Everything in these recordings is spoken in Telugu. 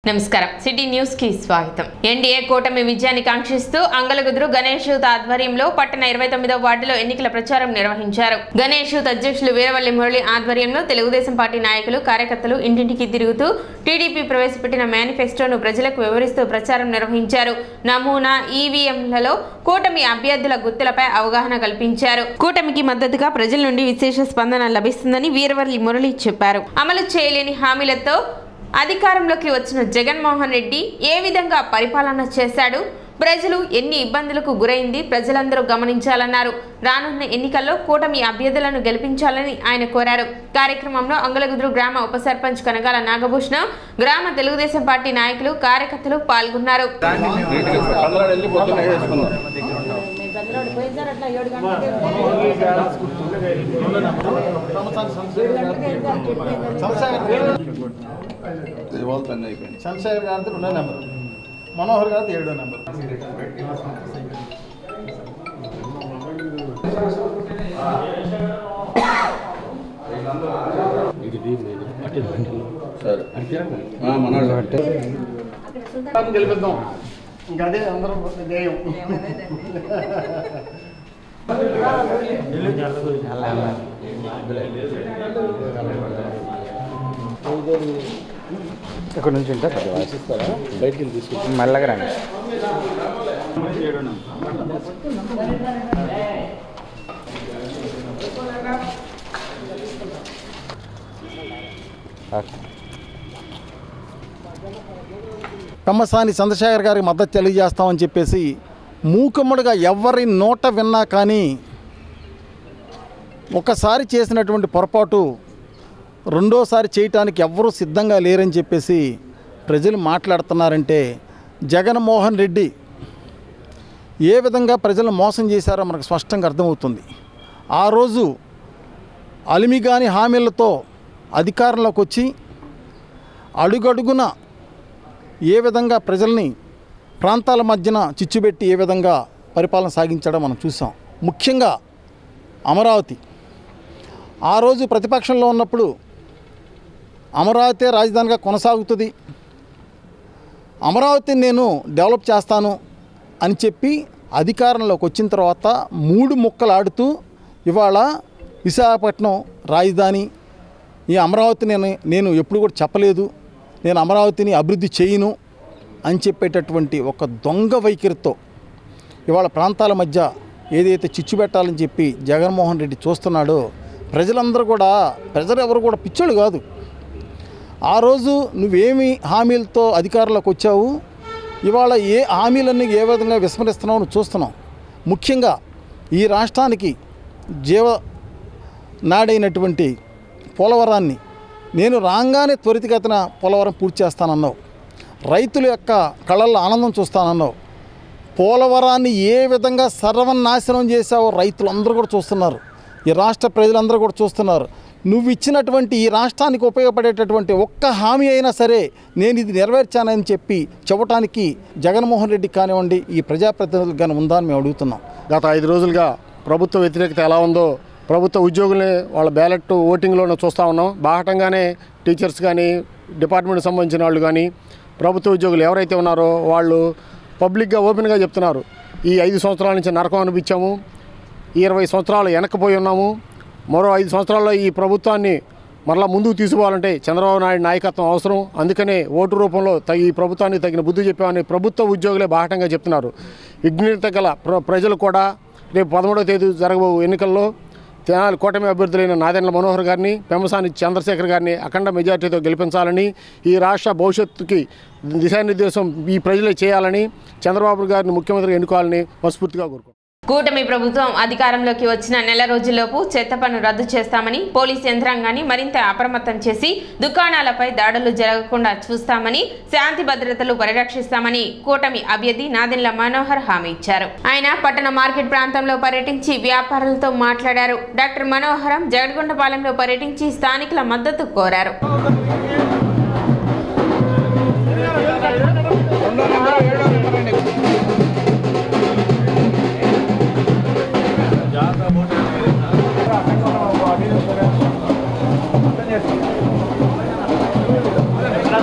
నమస్కారం సిటీ న్యూస్ కి స్వాగతం. ఎన్డీఏ కూటమి విజయాన్ని కాంక్షిస్తూ అంగలగుదురు గణేష్ యూత్ ఆధ్వర్యంలో పట్టణ 29వ వార్డులో ఎన్నికల ప్రచారం నిర్వహించారు. గణేష్ యూత్ అధ్యక్షులు వీరవల్లి మురళి ఆధ్వర్యంలో తెలుగుదేశం పార్టీ నాయకులు కార్యకర్తలు ఇంటింటికి తిరుగుతూ టీడీపీ ప్రవేశపెట్టిన మేనిఫెస్టోను ప్రజలకు వివరిస్తూ ప్రచారం నిర్వహించారు. నమూనా ఈవీఎంలలో కూటమి అభ్యర్థుల గుర్తులపై అవగాహన కల్పించారు. కూటమికి మద్దతుగా ప్రజల నుండి విశేష స్పందన లభిస్తుందని వీరవల్లి మురళి చెప్పారు. అమలు చేయలేని హామీలతో అధికారంలోకి వచ్చిన జగన్మోహన్ రెడ్డి ఏ విధంగా పరిపాలన చేశాడు, ప్రజలు ఎన్ని ఇబ్బందులకు గురైంది ప్రజలందరూ గమనించాలన్నారు. రానున్న ఎన్నికల్లో కూటమి అభ్యర్థులను గెలిపించాలని ఆయన కోరారు. కార్యక్రమంలో అంగలగుదురు గ్రామ ఉప సర్పంచ్ కనగాల నాగభూషణ, గ్రామ తెలుగుదేశం పార్టీ నాయకులు కార్యకర్తలు పాల్గొన్నారు. చంద్రశేఖర్ గారితో 2వ నెంబర్, మనోహర్ గారితో 7వ నెంబర్. గెలిపిద్దాం, ఇంకా అదే అందరం ధ్యేయం. ఇక్కడ నుంచి ఉంటే బయటికి తీసుకుంటాం మెల్లగా రండి. పెమ్మసాని చంద్రశేఖర్ గారికి మద్దతు తెలియజేస్తామని చెప్పేసి మూకుమ్మడిగా ఎవరి నోట విన్నా కానీ ఒకసారి చేసినటువంటి పొరపాటు రెండోసారి చేయటానికి ఎవ్వరూ సిద్ధంగా లేరని చెప్పేసి ప్రజలు మాట్లాడుతున్నారంటే జగన్మోహన్ రెడ్డి ఏ విధంగా ప్రజలను మోసం చేశారో మనకు స్పష్టంగా అర్థమవుతుంది. ఆ రోజు అలిమిగాని హామీలతో అధికారంలోకి వచ్చి అడుగడుగున ఏ విధంగా ప్రజల్ని ప్రాంతాల మధ్యన చిచ్చుబెట్టి ఏ విధంగా పరిపాలన సాగించడం మనం చూసాం. ముఖ్యంగా అమరావతి ఆ రోజు ప్రతిపక్షంలో ఉన్నప్పుడు అమరావతి రాజధానిగా కొనసాగుతుంది, అమరావతిని నేను డెవలప్ చేస్తాను అని చెప్పి అధికారంలోకి వచ్చిన తర్వాత 3 ముక్కలు ఆడుతూ ఇవాళ విశాఖపట్నం రాజధాని, ఈ అమరావతిని నేను ఎప్పుడు కూడా చెప్పలేదు, నేను అమరావతిని అభివృద్ధి చేయను అని చెప్పేటటువంటి ఒక దొంగ వైఖరితో ఇవాళ ప్రాంతాల మధ్య ఏదైతే చిచ్చు పెట్టాలని చెప్పి జగన్మోహన్ రెడ్డి చూస్తున్నాడో ప్రజలు ఎవరు కూడా పిచ్చోళ్ళు కాదు. ఆ రోజు నువ్వేమి హామీలతో అధికారంలోకి వచ్చావు, ఇవాళ ఏ హామీలన్నీ ఏ విధంగా విస్మరిస్తున్నావు నువ్వు చూస్తున్నావు. ముఖ్యంగా ఈ రాష్ట్రానికి జీవనాడైనటువంటి పోలవరాన్ని నేను రాగానే త్వరితగతిన పోలవరం పూర్తి చేస్తానన్నావు. రైతుల యొక్క కళ్ళల్లో ఆనందం చూస్తానన్నావు. పోలవరాన్ని ఏ విధంగా సర్వనాశనం చేశావో రైతులందరూ కూడా చూస్తున్నారు, ఈ రాష్ట్ర ప్రజలందరూ కూడా చూస్తున్నారు. నువ్వు ఇచ్చినటువంటి ఈ రాష్ట్రానికి ఉపయోగపడేటటువంటి ఒక్క హామీ అయినా సరే నేను ఇది నెరవేర్చానని చెప్పి చెప్పడానికి జగన్మోహన్ రెడ్డి కానివ్వండి, ఈ ప్రజాప్రతినిధులకు కానీ ఉందా అని మేము అడుగుతున్నాం. గత 5 రోజులుగా ప్రభుత్వ వ్యతిరేకత ఎలా ఉందో ప్రభుత్వ ఉద్యోగుల్ని వాళ్ళ బ్యాలెట్ ఓటింగ్లోనే చూస్తూ ఉన్నాం. బాహటంగానే టీచర్స్ కానీ డిపార్ట్మెంట్కి సంబంధించిన వాళ్ళు కానీ ప్రభుత్వ ఉద్యోగులు ఎవరైతే ఉన్నారో వాళ్ళు పబ్లిక్గా ఓపెన్గా చెప్తున్నారు, ఈ 5 సంవత్సరాల నుంచి నరకం అనిపించాము, 20 సంవత్సరాలు వెనక్కిపోయి ఉన్నాము, మరో 5 సంవత్సరాల్లో ఈ ప్రభుత్వాన్ని మరలా ముందుకు తీసుకోవాలంటే చంద్రబాబు నాయుడు నాయకత్వం అవసరం, అందుకనే ఓటు రూపంలో ఈ ప్రభుత్వానికి తగిన బుద్ధి చెప్పామని ప్రభుత్వ ఉద్యోగులే బాహటంగా చెప్తున్నారు. విఘ్నత గల ప్రజలు కూడా రేపు 13వ తేదీ జరగబో ఎన్నికల్లో తెనాలి కూటమి అభ్యర్థులైన నాదెండ్ల మనోహర్ గారిని, పెమ్మసాని చంద్రశేఖర్ గారిని అఖండ మెజార్టీతో గెలిపించాలని, ఈ రాష్ట్ర భవిష్యత్తుకి దిశానిర్దేశం ఈ ప్రజలే చేయాలని, చంద్రబాబు గారిని ముఖ్యమంత్రిగా ఎన్నుకోవాలని మనస్ఫూర్తిగా కోరుకుంటున్నాను. కూటమి ప్రభుత్వం అధికారంలోకి వచ్చిన నెల రోజుల్లోపు చెత్త పన్ను రద్దు చేస్తామని, పోలీసు యంత్రాంగాన్ని మరింత అప్రమత్తం చేసి దుకాణాలపై దాడులు జరగకుండా చూస్తామని, శాంతి భద్రతలు పరిరక్షిస్తామని కూటమి అభ్యర్థి నాదెండ్ల మనోహర్ హామీ ఇచ్చారు. ఆయన పట్టణ మార్కెట్ ప్రాంతంలో పర్యటించి వ్యాపారులతో మాట్లాడారు. డాక్టర్ మనోహరం జగడగొండపాలెంలో పర్యటించి స్థానికుల మద్దతు కోరారు.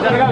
జరగాలి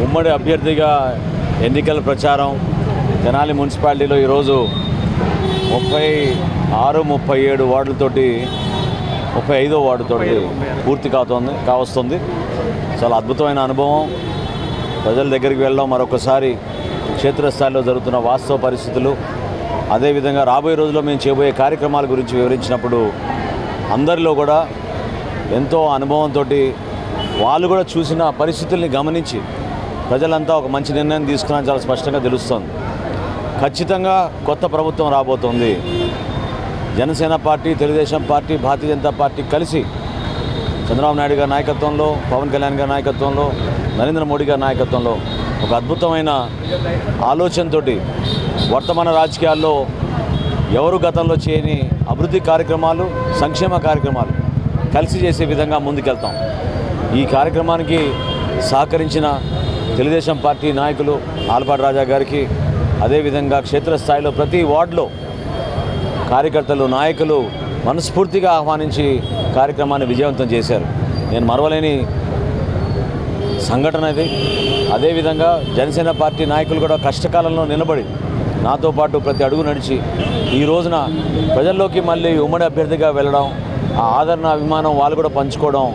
ఉమ్మడి అభ్యర్థిగా ఎన్నికల ప్రచారం తెనాలి మున్సిపాలిటీలో ఈరోజు 36, 37 వార్డులతోటి 35వ వార్డుతోటి పూర్తి కావస్తుంది. చాలా అద్భుతమైన అనుభవం. ప్రజల దగ్గరికి వెళ్ళడం, మరొకసారి క్షేత్రస్థాయిలో జరుగుతున్న వాస్తవ పరిస్థితులు, అదేవిధంగా రాబోయే రోజుల్లో మేము చేయబోయే కార్యక్రమాల గురించి వివరించినప్పుడు అందరిలో కూడా ఎంతో అనుభవంతో వాళ్ళు కూడా చూసిన పరిస్థితుల్ని గమనించి ప్రజలంతా ఒక మంచి నిర్ణయం తీసుకున్నారని చాలా స్పష్టంగా తెలుస్తోంది. ఖచ్చితంగా కొత్త ప్రభుత్వం రాబోతోంది. Janasena party, Telugu Desam party, Bharatiya Janata party కలిసి చంద్రబాబు నాయుడు గారి నాయకత్వంలో, పవన్ కళ్యాణ్ గారి నాయకత్వంలో, నరేంద్ర మోడీ గారి నాయకత్వంలో ఒక అద్భుతమైన ఆలోచనతోటి వర్తమాన రాజకీయాల్లో ఎవరు గతంలో చేయని అభివృద్ధి కార్యక్రమాలు, సంక్షేమ కార్యక్రమాలు కలిసి చేసే విధంగా ముందుకెళ్తాం. ఈ కార్యక్రమానికి సహకరించిన తెలుగుదేశం పార్టీ నాయకులు ఆలపాటి రాజా గారికి, అదేవిధంగా క్షేత్రస్థాయిలో ప్రతి వార్డులో కార్యకర్తలు, నాయకులు మనస్ఫూర్తిగా ఆహ్వానించి కార్యక్రమాన్ని విజయవంతం చేశారు. నేను మరవలేని సంఘటన ఇది. అదేవిధంగా జనసేన పార్టీ నాయకులు కూడా కష్టకాలంలో నిలబడి నాతో పాటు ప్రతి అడుగు నడిచి ఈ రోజున ప్రజల్లోకి మళ్ళీ ఉమ్మడి అభ్యర్థిగా వెళ్ళడం, ఆ ఆదరణ, అభిమానం వాళ్ళు కూడా పంచుకోవడం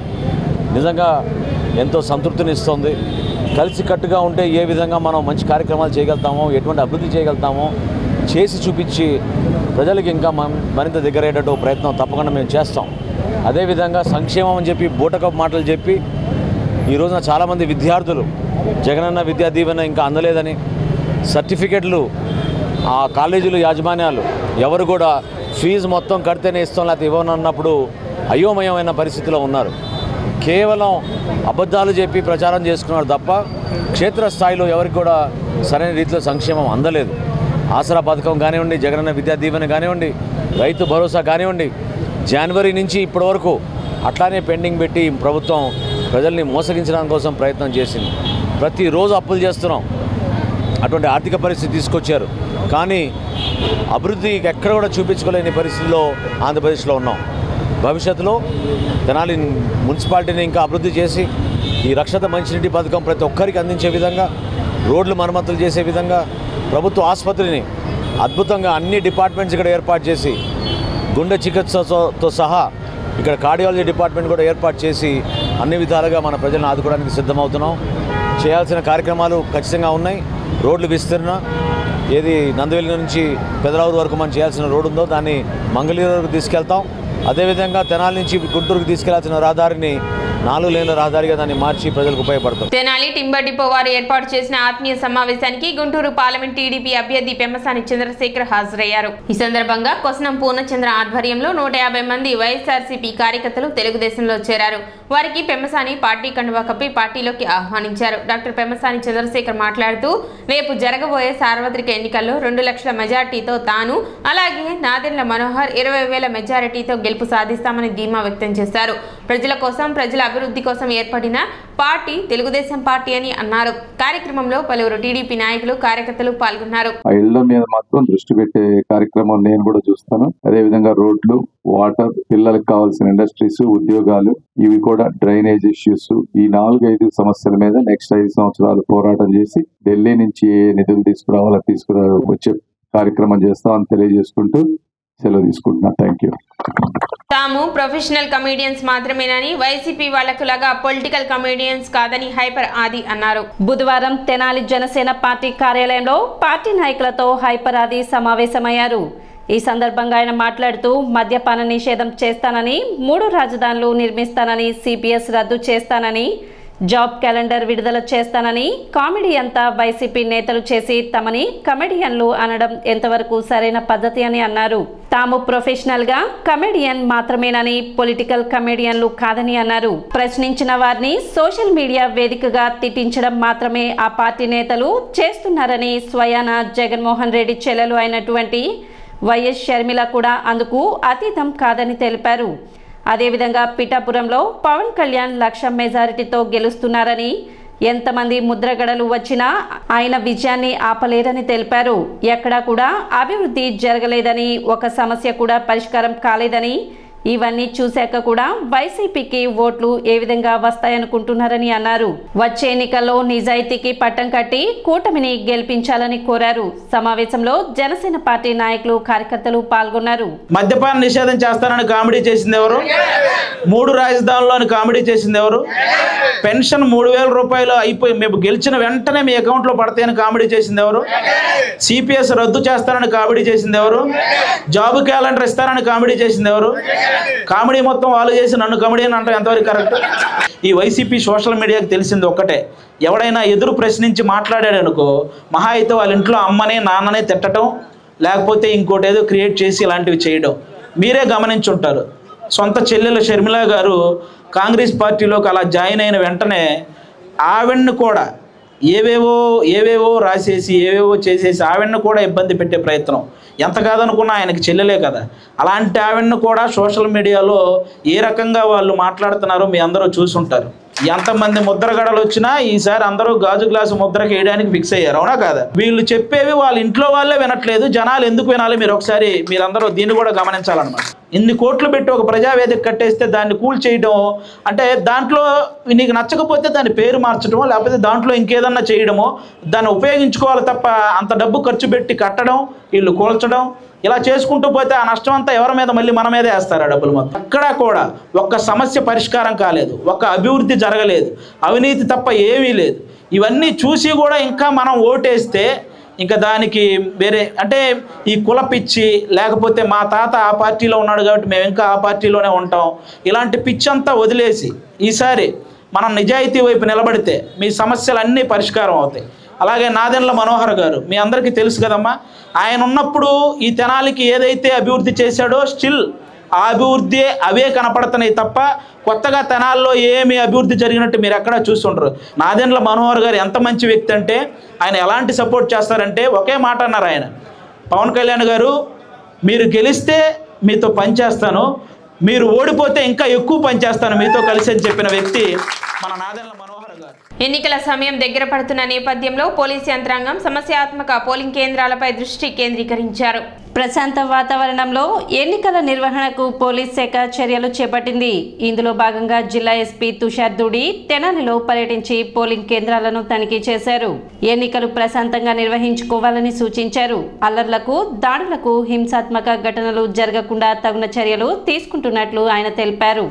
నిజంగా ఎంతో సంతృప్తినిస్తుంది. కలిసికట్టుగా ఉంటే ఏ విధంగా మనం మంచి కార్యక్రమాలు చేయగలుగుతామో, ఎటువంటి అభివృద్ధి చేయగలుగుతామో చేసి చూపించి ప్రజలకు ఇంకా మరింత దగ్గరయ్యేటట్టు ప్రయత్నం తప్పకుండా మేము చేస్తాం. అదేవిధంగా సంక్షేమం అని చెప్పి బూటకపు మాటలు చెప్పి ఈ రోజున చాలామంది విద్యార్థులు జగనన్న విద్యా దీవెన ఇంకా అందలేదని, సర్టిఫికెట్లు ఆ కాలేజీలు యాజమాన్యాలు ఎవరు కూడా ఫీజు మొత్తం కడితేనే ఇస్తాం లేకపోతే ఇవ్వనన్నప్పుడు అయోమయమైన పరిస్థితిలో ఉన్నారు. కేవలం అబద్ధాలు చెప్పి ప్రచారం చేసుకున్నారు తప్ప క్షేత్రస్థాయిలో ఎవరికి కూడా సరైన రీతిలో సంక్షేమం అందలేదు. ఆసరా పథకం కానివ్వండి, జగనన్న విద్యా దీవెన కానివ్వండి, రైతు భరోసా కానివ్వండి, జనవరి నుంచి ఇప్పటి వరకు అట్లానే పెండింగ్ పెట్టి ప్రభుత్వం ప్రజల్ని మోసగించడానికి కోసం ప్రయత్నం చేసింది. ప్రతిరోజు అప్పులు చేస్తున్నాం. అటువంటి ఆర్థిక పరిస్థితి తీసుకొచ్చారు. కానీ అభివృద్ధి ఎక్కడ కూడా చూపించుకోలేని పరిస్థితుల్లో ఆంధ్రప్రదేశ్లో ఉన్నాం. భవిష్యత్తులో తెనాలి మున్సిపాలిటీని ఇంకా అభివృద్ధి చేసి ఈ రక్షిత మంచినీటి పథకం ప్రతి ఒక్కరికి అందించే విధంగా, రోడ్లు మరమ్మతులు చేసే విధంగా, ప్రభుత్వ ఆసుపత్రిని అద్భుతంగా అన్ని డిపార్ట్మెంట్స్ ఇక్కడ ఏర్పాటు చేసి, గుండె చికిత్సతో సహా ఇక్కడ కార్డియాలజీ డిపార్ట్మెంట్ కూడా ఏర్పాటు చేసి అన్ని విధాలుగా మన ప్రజలను ఆదుకోవడానికి సిద్ధమవుతున్నాం. చేయాల్సిన కార్యక్రమాలు ఖచ్చితంగా ఉన్నాయి. రోడ్లు విస్తరణ, ఏది నందివెల్లి నుంచి పెదరావూరు వరకు మనం చేయాల్సిన రోడ్డు ఉందో దాన్ని మంగళగిరి వరకు తీసుకెళ్తాం. అదేవిధంగా తెనాలి నుంచి గుంటూరుకు తీసుకెళ్లాల్సిన రహదారిని 4 లేన్ల రహదారిగా దాన్ని మార్చి ప్రజలకు ఉపయోగపడుతుంది. తెనాలి టింబర్ డిపో వారు ఏర్పాటు చేసిన ఆత్మీయ సమావేశానికి గుంటూరు పార్లమెంట్ టీడీపీ అభ్యర్థి పెమ్మసాని చంద్రశేఖర్ హాజరయ్యారు. ఈ సందర్భంగా కొసనం పూర్ణచంద్ర ఆధ్వర్యంలో 150 మంది వైఎస్ఆర్సీపీ కార్యకర్తలు తెలుగుదేశంలో చేరారు. వారికి పెమ్మసాని పార్టీ కండువా కప్పి పార్టీలోకి ఆహ్వానించారు. డాక్టర్ పెమ్మసాని చంద్రశేఖర్ మాట్లాడుతూ రేపు జరగబోయే సార్వత్రిక ఎన్నికల్లో 2 లక్షల మెజార్టీతో తాను, అలాగే నాదెండ్ల మనోహర్ 20,000 మెజారిటీతో గెలుపు సాధిస్తామని ధీమా వ్యక్తం చేశారు. ప్రజల కోసం, ప్రజల అభివృద్ధి కోసం ఏర్పడిన పార్టీ తెలుగుదేశం పార్టీ అని అన్నారు. కార్యక్రమంలో పలువురు టీడీపీ నాయకులు, కార్యకర్తలు పాల్గొన్నారు. ఆ ఇళ్ల మీద మాత్రం దృష్టి పెట్టే కార్యక్రమం నేను కూడా చూస్తాను. అదేవిధంగా రోడ్లు, వాటర్, పిల్లలకు కావాల్సిన ఇండస్ట్రీస్, ఉద్యోగాలు, ఇవి కూడా డ్రైనేజ్ ఇష్యూస్, ఈ 4-5 సమస్యల మీద నెక్స్ట్ 5 సంవత్సరాలు పోరాటం చేసి ఢిల్లీ నుంచి ఏ నిధులు వచ్చే కార్యక్రమం చేస్తామని తెలియజేసుకుంటూ సెలవు తీసుకుంటున్నా. Thank you. తాము ప్రొఫెషనల్ కమెడియన్స్ మాత్రమేనని, వైసీపీ వాళ్లకు లాగా పొలిటికల్ కమెడియన్స్ కాదని హైపర్ ఆది అన్నారు. బుధవారం తెనాలి జనసేన పార్టీ కార్యాలయంలో పార్టీ నాయకులతో హైపర్ ఆది సమావేశమయ్యారు. ఈ సందర్భంగా ఆయన మాట్లాడుతూ మద్యపాన నిషేధం చేస్తానని, 3 రాజధానులు నిర్మిస్తానని, సిపిఎస్ రద్దు చేస్తానని, జాబ్ క్యాలెండర్ విడుదల చేస్తానని, కామెడీ అంతా వైసీపీ నేతలు చేసి తమని కమెడియన్లు అనడం ఎంతవరకు సరైన పద్ధతి అని అన్నారు. తాము ప్రొఫెషనల్ గా కమెడియన్ మాత్రమేనని, పొలిటికల్ కమెడియన్లు కాదని అన్నారు. ప్రశ్నించిన వారిని సోషల్ మీడియా వేదికగా తిట్టించడం మాత్రమే ఆ పార్టీ నేతలు చేస్తున్నారని, స్వయాన జగన్మోహన్ రెడ్డి చెల్లెలు అయినటువంటి వైఎస్ షర్మిల కూడా అందుకు అతీతం కాదని తెలిపారు. అదేవిధంగా పిఠాపురంలో పవన్ కళ్యాణ్ 1,00,000 మెజారిటీతో గెలుస్తున్నారని, ఎంతమంది ముద్రగడలు వచ్చినా ఆయన విజయాన్ని ఆపలేరని తెలిపారు. ఎక్కడా కూడా అభివృద్ధి జరగలేదని, ఒక సమస్య కూడా పరిష్కారం కాలేదని, ఇవన్నీ చూశాక కూడా వైసీపీకి ఓట్లు ఏ విధంగా వస్తాయనుకుంటున్నారని అన్నారు. వచ్చే ఎన్నికల్లో నిజాయితీకి పట్టం కట్టి కూటమిని గెలిపించాలని కోరారు. సమావేశంలో జనసేన పార్టీ నాయకులు, కార్యకర్తలు పాల్గొన్నారు. మద్యపాన నిషేధం చేస్తానని కామెడీ చేసింది ఎవరు? 3 రాజధానుల్లోని కామెడీ చేసింది ఎవరు? పెన్షన్ 3,000 రూపాయలు అయిపోయి మేము గెలిచిన వెంటనే మీ అకౌంట్లో పడతాయని కామెడీ చేసింది ఎవరు? సిపిఎస్ రద్దు చేస్తానని కామెడీ చేసింది ఎవరు? జాబ్ క్యాలెండర్ ఇస్తానని కామెడీ చేసింది ఎవరు? కామెడీ మొత్తం వాళ్ళు చేసి నన్ను కామెడీ అని అంటే ఎంతవరకు కరెక్ట్? ఈ వైసీపీ సోషల్ మీడియాకి తెలిసింది ఒక్కటే, ఎవడైనా ఎదురు ప్రశ్నించి మాట్లాడాడు అనుకో, మహా అయితే వాళ్ళ ఇంట్లో అమ్మనే నాన్ననే తిట్టడం, లేకపోతే ఇంకోటి ఏదో క్రియేట్ చేసి ఇలాంటివి చేయడం మీరే గమనించుంటారు. సొంత చెల్లెలు షర్మిల గారు కాంగ్రెస్ పార్టీలోకి అలా జాయిన్ అయిన వెంటనే ఆవిడ్ని కూడా ఏవేవో రాసేసి ఏవేవో చేసేసి ఆవిడ్ని కూడా ఇబ్బంది పెట్టే ప్రయత్నం. ఎంత కాదనుకున్నా ఆయనకి చెల్లెలే కదా. అలాంటి ఆవిడ్ని కూడా సోషల్ మీడియాలో ఏ రకంగా వాళ్ళు మాట్లాడుతున్నారో మీ అందరూ చూసుంటారు. ఎంతమంది ముద్రగడలు వచ్చినా ఈసారి అందరూ గాజు గ్లాసు ముద్రకి వేయడానికి ఫిక్స్ అయ్యారు, అవునా కాదా? వీళ్ళు చెప్పేవి వాళ్ళ ఇంట్లో వాళ్ళే వినట్లేదు, జనాలు ఎందుకు వినాలి? మీరందరూ దీన్ని కూడా గమనించాలన్నమాట. ఇన్ని కోట్లు పెట్టి ఒక ప్రజావేదిక కట్టేస్తే దాన్ని కూల్ చేయడం అంటే, దాంట్లో నీకు నచ్చకపోతే దాని పేరు మార్చడమో, లేకపోతే దాంట్లో ఇంకేదన్నా చేయడమో, దాన్ని ఉపయోగించుకోవాలి తప్ప అంత డబ్బు ఖర్చు పెట్టి కట్టడం, వీళ్ళు కూల్చడం, ఇలా చేసుకుంటూ పోతే ఆ నష్టం అంతా ఎవరి మీద? మళ్ళీ మన మీదే వేస్తారు ఆ డబ్బులు మొత్తం. ఎక్కడా కూడా ఒక్క సమస్య పరిష్కారం కాలేదు, ఒక్క అభివృద్ధి జరగలేదు, అవినీతి తప్ప ఏమీ లేదు. ఇవన్నీ చూసి కూడా ఇంకా మనం ఓటేస్తే ఇంకా దానికి వేరే అంటే ఈ కుల పిచ్చి, లేకపోతే మా తాత ఆ పార్టీలో ఉన్నాడు కాబట్టి మేము ఇంకా ఆ పార్టీలోనే ఉంటాం, ఇలాంటి పిచ్చి అంతా వదిలేసి ఈసారి మనం నిజాయితీ వైపు నిలబడితే మీ సమస్యలన్నీ పరిష్కారం అవుతాయి. అలాగే నాదెండ్ల మనోహర్ గారు మీ అందరికీ తెలుసు కదమ్మా, ఆయన ఉన్నప్పుడు ఈ తెనాలికి ఏదైతే అభివృద్ధి చేశాడో స్టిల్ ఆ అభివృద్ధి అవే కనపడుతున్నాయి తప్ప కొత్తగా తెనాల్లో ఏమి అభివృద్ధి జరిగినట్టు మీరు ఎక్కడా చూస్తుంటారు. నాదెండ్ల మనోహర్ గారు ఎంత మంచి వ్యక్తి అంటే, ఆయన ఎలాంటి సపోర్ట్ చేస్తారంటే ఒకే మాట అన్నారు ఆయన, పవన్ కళ్యాణ్ గారు మీరు గెలిస్తే మీతో పనిచేస్తాను, మీరు ఓడిపోతే ఇంకా ఎక్కువ పనిచేస్తాను మీతో కలిసి అని చెప్పిన వ్యక్తి మన నాదెండ్ల మనోహర్ గారు. ఎన్నికల సమయం దగ్గర పడుతున్న నేపథ్యంలో పోలీస్ యంత్రాంగం సమస్యాత్మక పోలింగ్ కేంద్రాలపై దృష్టి కేంద్రీకరించారు. ప్రశాంత వాతావరణంలో ఎన్నికల నిర్వహణకు పోలీస్ శాఖ చర్యలు చేపట్టింది. ఇందులో భాగంగా జిల్లా ఎస్పీ తుషార్ దూడి తెనాలిలో పర్యటించి పోలింగ్ కేంద్రాలను తనిఖీ చేశారు. ఎన్నికలు ప్రశాంతంగా నిర్వహించుకోవాలని సూచించారు. అల్లర్లకు, దాడులకు, హింసాత్మక ఘటనలు జరగకుండా తగిన చర్యలు తీసుకుంటున్నట్లు ఆయన తెలిపారు.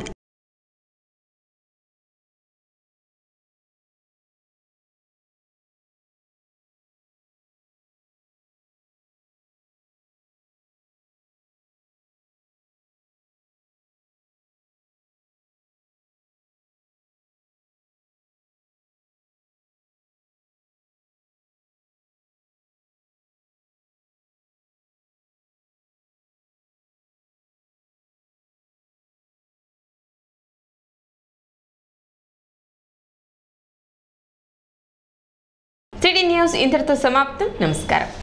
సిటీ న్యూస్ ఇంతటితో సమాప్తం. నమస్కారం.